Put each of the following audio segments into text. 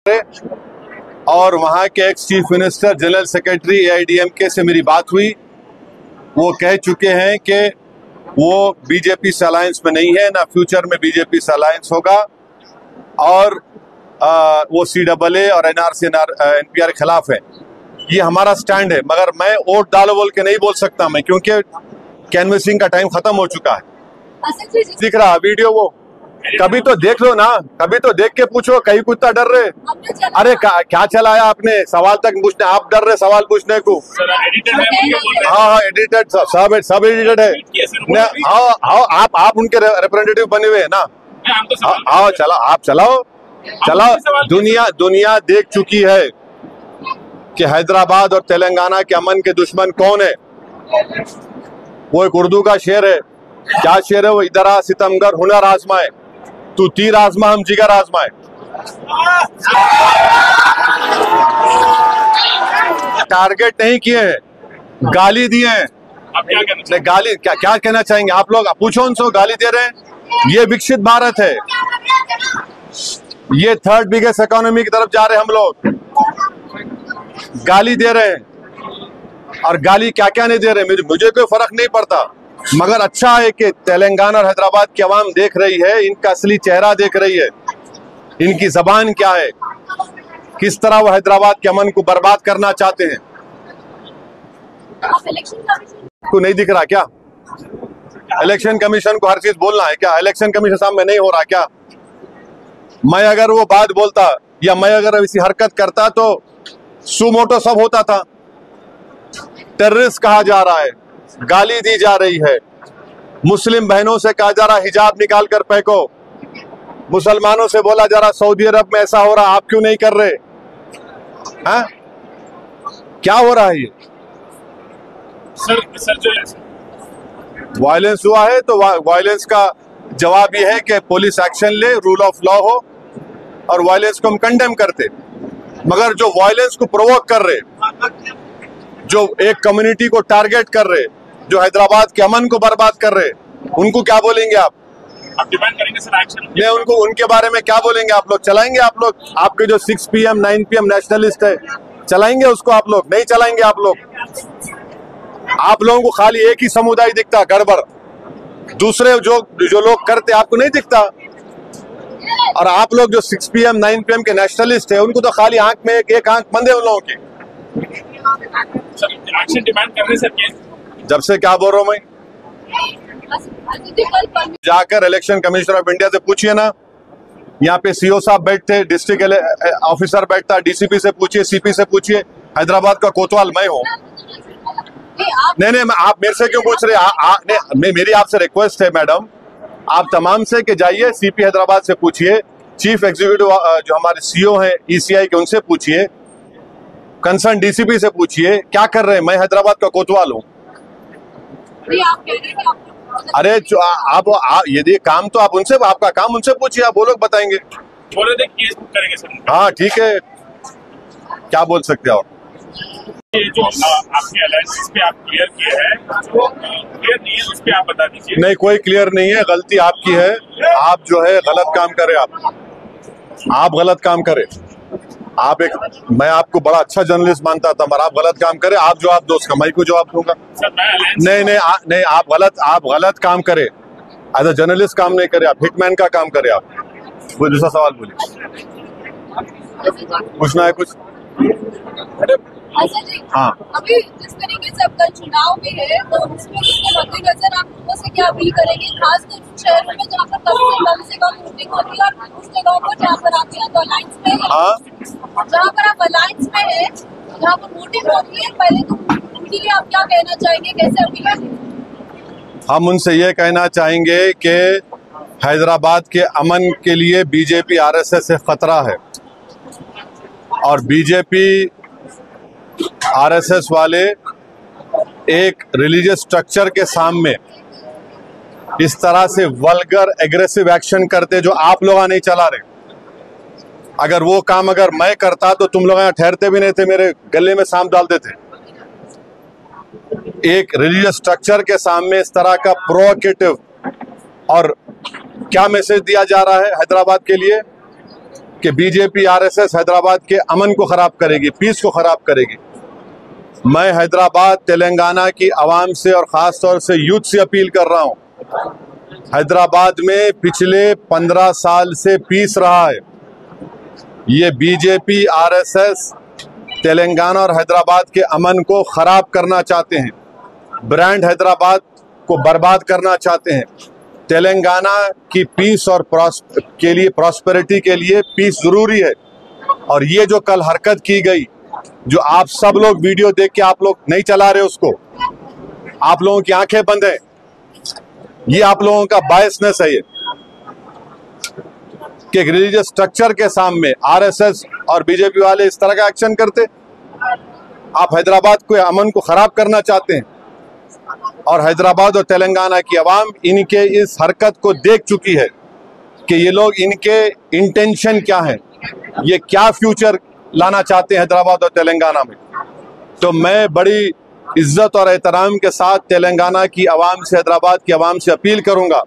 और वहां के ex chief minister general secretary AIDMK से मेरी बात हुई। वो कह चुके हैं कि वो बीजेपी से अलायंस में नहीं है, ना फ्यूचर में बीजेपी से अलायंस होगा, और वो CAA और NRC NPR के खिलाफ है। ये हमारा स्टैंड है, मगर मैं वोट डालो बोल के नहीं बोल सकता मैं, क्योंकि कैनवसिंग का टाइम खत्म हो चुका है। दिख रहा वीडियो, वो कभी तो देख लो ना, कभी तो देख के पूछो, कहीं कुत्ता डर रहे। अरे क्या चलाया आपने, सवाल तक पूछने, आप डर रहे सवाल पूछने को। हाँ, एडिटेड, सब एडिटेड है। हाँ, आप उनके रिप्रेजेंटेटिव बने हुए है ना। हाँ, आप चलाओ। दुनिया देख चुकी है कि हैदराबाद और तेलंगाना के अमन के दुश्मन कौन है। वो एक उर्दू का शेर है, क्या शेर है वो, इधर आ सितमगर हुनर आजमाए, तू तीर आजमा हम जिगर आजमाए। टारगेट नहीं किए हैं, गाली दिए हैं। गाली क्या कहना चाहेंगे आप लोग, पूछो उनसे, गाली दे रहे हैं। ये विकसित भारत है, ये 3rd बिगेस्ट इकोनॉमी की तरफ जा रहे हैं हम लोग। गाली दे रहे हैं, और गाली क्या क्या नहीं दे रहे, मुझे कोई फर्क नहीं पड़ता, मगर अच्छा है कि तेलंगाना और हैदराबाद की आवाम देख रही है, इनका असली चेहरा देख रही है, इनकी जबान क्या है, किस तरह वो हैदराबाद के अमन को बर्बाद करना चाहते हैं। को नहीं दिख रहा क्या? इलेक्शन कमीशन को हर चीज बोलना है क्या? इलेक्शन कमीशन सामने नहीं हो रहा क्या? मैं अगर वो बात बोलता या मैं अगर इसी हरकत करता तो सुमोटो सब होता था। टेररिस्ट कहा जा रहा है, गाली दी जा रही है, मुस्लिम बहनों से कहा जा रहा हिजाब निकाल कर फेंको, मुसलमानों से बोला जा रहा सऊदी अरब में ऐसा हो रहा, आप क्यों नहीं कर रहे? हाँ, क्या हो रहा है ये? सर जो वायलेंस हुआ है तो वायलेंस का जवाब ये है कि पुलिस एक्शन ले, रूल ऑफ लॉ हो, और वायलेंस को हम कंडेम करते, मगर जो वायलेंस को प्रोवोक कर रहे, जो एक कम्युनिटी को टारगेट कर रहे, जो हैदराबाद के अमन को बर्बाद कर रहे, उनको क्या बोलेंगे आप? डिमांड करेंगे सर एक्शन। नहीं, उनको उनके बारे में क्या बोलेंगे आप लोग? चलाएंगे आप लोग? आपके जो 6 PM 9 PM नेशनलिस्ट है, चलाएंगे उसको आप लोग? नहीं चलाएंगे आप लोग। आप लोगों को खाली एक ही समुदाय दिखता गड़बड़, दूसरे जो लोग करते आपको नहीं दिखता। और आप लोग जो 6 PM 9 PM के नेशनलिस्ट है, उनको तो खाली आंख में एक आंख बंद है उन लोगों की। एक्शन डिमांड करने से जब से क्या बोल रहा हूं मैं, जाकर इलेक्शन कमिश्नर ऑफ इंडिया से पूछिए ना, यहाँ पे CO साहब बैठते, डिस्ट्रिक्ट ऑफिसर बैठता, DCP से पूछिए, CP से पूछिए। हैदराबाद का कोतवाल मैं हूँ। नहीं, आप मेरे से क्यों पूछ रहे? मेरी आपसे रिक्वेस्ट है मैडम, आप तमाम से कि जाइए CP हैदराबाद से पूछिए, चीफ एग्जीक्यूटिव जो हमारे CO हैं ECI के, उनसे पूछिए, कंसर्न DCP से पूछिए, क्या कर रहे हैं? मैं हैदराबाद का कोतवाल हूँ। अरे आप यदि काम तो आप उनसे, आपका काम उनसे पूछिए, आप वो लोग बताएंगे। केस बुक करेंगे सर। हाँ ठीक है, क्या बोल सकते हैं आप? ये जो आपके अलायंस पे आप क्लियर किए हैं, जो क्लियर नहीं है उस पे आप बता दीजिए। नहीं, कोई क्लियर नहीं है, गलती आपकी है। आप जो है गलत काम करें, आप गलत काम करें। मैं आपको बड़ा अच्छा जर्नलिस्ट मानता था, मगर आप गलत काम करें। आप जवाब दो उसका, मैं को जवाब दूंगा। नहीं, आप गलत काम करें, एज अ जर्नलिस्ट काम नहीं करें, आप हिटमैन का काम करें। आप वो दूसरा सवाल बोलिए, पूछना है कुछ? हाँ, अभी जिस तरीके से अब कल चुनाव भी है, तो उसमें मद्देनजर आप लोगों से क्या अपील करेंगे, खासकर शहरों में जहाँ पर कम से कम वोटिंग होती है, और उस जगहों पर जहाँ पर आप या तो अलायंस में है, जहाँ पर आप अलायंस में है, जहाँ पर वोटिंग होती है, पहले तो उनके लिए आप क्या कहना चाहेंगे, कैसे अपील करेंगे? हम उनसे ये कहना चाहेंगे कि हैदराबाद के अमन के लिए बीजेपी RSS से खतरा है, और बीजेपी RSS वाले एक रिलीजियस स्ट्रक्चर के सामने इस तरह से वल्गर एग्रेसिव एक्शन करते जो आप लोग नहीं चला रहे। अगर वो काम अगर मैं करता तो तुम लोग यहाँ ठहरते भी नहीं थे, मेरे गले में सांप डालते थे। एक रिलीजियस स्ट्रक्चर के सामने इस तरह का प्रोवोकेटिव, और क्या मैसेज दिया जा रहा है हैदराबाद के लिए कि बीजेपी आरएसएस हैदराबाद के अमन को खराब करेगी, पीस को खराब करेगी। मैं हैदराबाद तेलंगाना की आवाम से और ख़ास तौर से यूथ से अपील कर रहा हूं। हैदराबाद में पिछले 15 साल से पीस रहा है। ये बीजेपी आरएसएस तेलंगाना और हैदराबाद के अमन को खराब करना चाहते हैं, ब्रांड हैदराबाद को बर्बाद करना चाहते हैं। तेलंगाना की पीस और के लिए, प्रॉस्पेरिटी के लिए पीस जरूरी है। और ये जो कल हरकत की गई, जो आप सब लोग वीडियो देख के आप लोग नहीं चला रहे उसको, आप लोगों की आंखें बंद हैं, ये आप लोगों का बायसनेस है। ये कि रिलीजियस स्ट्रक्चर के सामने आरएसएस और बीजेपी वाले इस तरह का एक्शन करते। आप हैदराबाद को, अमन को खराब करना चाहते हैं। और हैदराबाद और तेलंगाना की आवाम इनके इस हरकत को देख चुकी है कि ये लोग, इनके इंटेंशन क्या है, ये क्या फ्यूचर लाना चाहते हैं हैदराबाद और तेलंगाना में। तो मैं बड़ी इज्जत और एहतराम के साथ तेलंगाना की आवाम से, हैदराबाद की आवाम से अपील करूंगा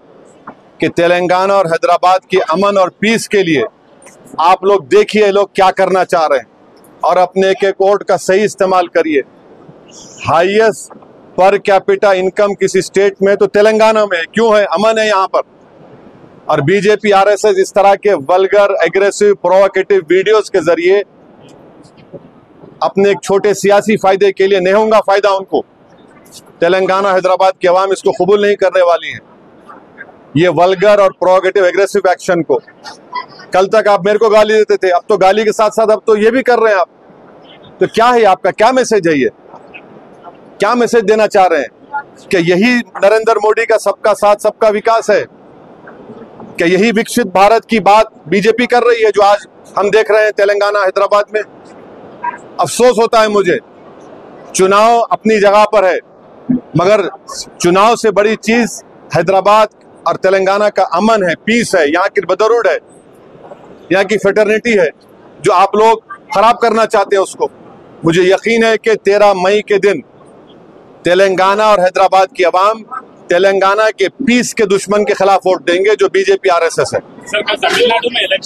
कि तेलंगाना और हैदराबाद के अमन और पीस के लिए आप लोग देखिए लोग क्या करना चाह रहे हैं और अपने के कोर्ट का सही इस्तेमाल करिए। हाईएस्ट पर कैपिटा इनकम किसी स्टेट में तो तेलंगाना में क्यों है? अमन है यहाँ पर। और बीजेपी आरएसएस इस तरह के वल्गर, एग्रेसिव, प्रोवोकेटिव वीडियोस के जरिए अपने एक छोटे सियासी फायदे के लिए, नहीं होगा फायदा उनको। तेलंगाना हैदराबाद की आवाम इसको कबूल नहीं करने वाली है, ये वल्गर और प्रोवोकेटिव एग्रेसिव एक्शन को। कल तक आप मेरे को गाली देते थे, अब तो गाली के साथ साथ अब तो ये भी कर रहे हैं आप। तो क्या है आपका, क्या मैसेज है ये? क्या मैसेज देना चाह रहे हैं कि यही नरेंद्र मोदी का सबका साथ सबका विकास है? कि यही विकसित भारत की बात बीजेपी कर रही है जो आज हम देख रहे हैं तेलंगाना हैदराबाद में? अफसोस होता है मुझे। चुनाव अपनी जगह पर है, मगर चुनाव से बड़ी चीज हैदराबाद और तेलंगाना का अमन है, पीस है, यहाँ की ब्रदरहुड है, यहाँ की फ्रेटर्निटी है, जो आप लोग खराब करना चाहते हैं उसको। मुझे यकीन है कि 13 मई के दिन तेलंगाना और हैदराबाद की आवाम तेलंगाना के पीस के दुश्मन के खिलाफ वोट देंगे, जो बीजेपी आरएसएस है। सर, तमिलनाडु में इलेक्शन